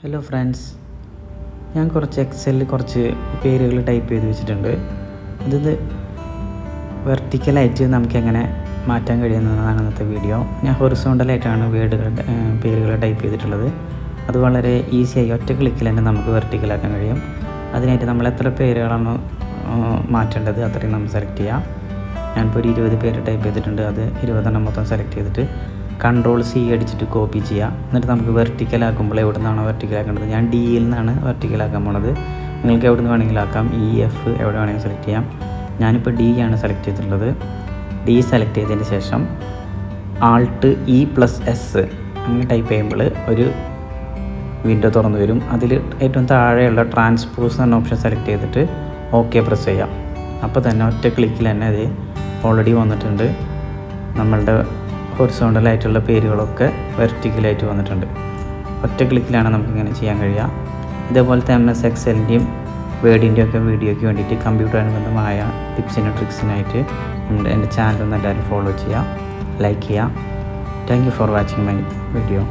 Hello friends, ഞാൻ കുറച്ച് എക്സലിൽ കുറച്ച് പേരുകൾ ടൈപ്പ് ചെയ്ത് വെച്ചിട്ടുണ്ട്. ഇത് വെർട്ടിക്കലായിട്ട് നമുക്ക് എങ്ങനെ മാറ്റാൻ കഴിയുന്നതാണ് ഇന്നത്തെ വീഡിയോ. ഞാൻ ഹൊറിസോണ്ടലായിട്ടാണ് പേരുകൾ ടൈപ്പ് ചെയ്തിട്ടുള്ളത്. അത് വളരെ ഈസിയായി ഒറ്റ ക്ലിക്കിൽ തന്നെ നമുക്ക് വെർട്ടിക്കലാക്കാൻ കഴിയും. അതിനായിട്ട് നമ്മൾ എത്ര പേരുകളാണ് മാറ്റേണ്ടത് അത്രയും നമ്മൾ സെലക്ട് ചെയ്യാം. ഞാനിപ്പോൾ ഒരു 20 പേര് ടൈപ്പ് ചെയ്തിട്ടുണ്ട്. അത് 20 മൊത്തം സെലക്ട് ചെയ്തിട്ട് Ctrl+C അടിച്ചിട്ട് കോപ്പി ചെയ്യാം. എന്നിട്ട് നമുക്ക് വെർട്ടിക്കലാക്കുമ്പോൾ എവിടെ നിന്നാണോ വെർട്ടിക്കലാക്കേണ്ടത്, ഞാൻ ഡിയിൽ നിന്നാണ് വെർട്ടിക്കലാക്കാൻ പോണത്. നിങ്ങൾക്ക് എവിടെ നിന്ന് വേണമെങ്കിലും ആക്കാം. EF എവിടെ വേണമെങ്കിലും സെലക്ട് ചെയ്യാം. ഞാനിപ്പോൾ D ആണ് സെലക്ട് ചെയ്തിട്ടുള്ളത്. D സെലക്ട് ചെയ്തതിന് ശേഷം Alt+E+S അങ്ങനെ ടൈപ്പ് ചെയ്യുമ്പോൾ ഒരു വിൻഡോ തുറന്നു വരും. അതിൽ ഏറ്റവും താഴെയുള്ള ട്രാൻസ്പോസ് എന്ന ഓപ്ഷൻ സെലക്ട് ചെയ്തിട്ട് OK പ്രസ് ചെയ്യാം. അപ്പോൾ തന്നെ ഒറ്റ ക്ലിക്കിൽ തന്നെ അത് ഓൾറെഡി വന്നിട്ടുണ്ട്. നമ്മളുടെ ഹൊറിസോണ്ടലായിട്ടുള്ള പേരുകളൊക്കെ വെർട്ടിക്കലായിട്ട് വന്നിട്ടുണ്ട്. ഒറ്റ ക്ലിക്കിലാണ് നമുക്കിങ്ങനെ ചെയ്യാൻ കഴിയുക. ഇതേപോലത്തെ MS എക്സലിൻ്റെയും വേർഡിൻ്റെയും ഒക്കെ വീഡിയോയ്ക്ക് വേണ്ടിയിട്ട് കമ്പ്യൂട്ടർ അനുബന്ധമായ ടിപ്സിനും ട്രിക്സിനായിട്ട് എൻ്റെ ചാനൽ ഒന്ന് എല്ലാവരും ഫോളോ ചെയ്യുക, ലൈക്ക് ചെയ്യുക. Thank you for watching my video.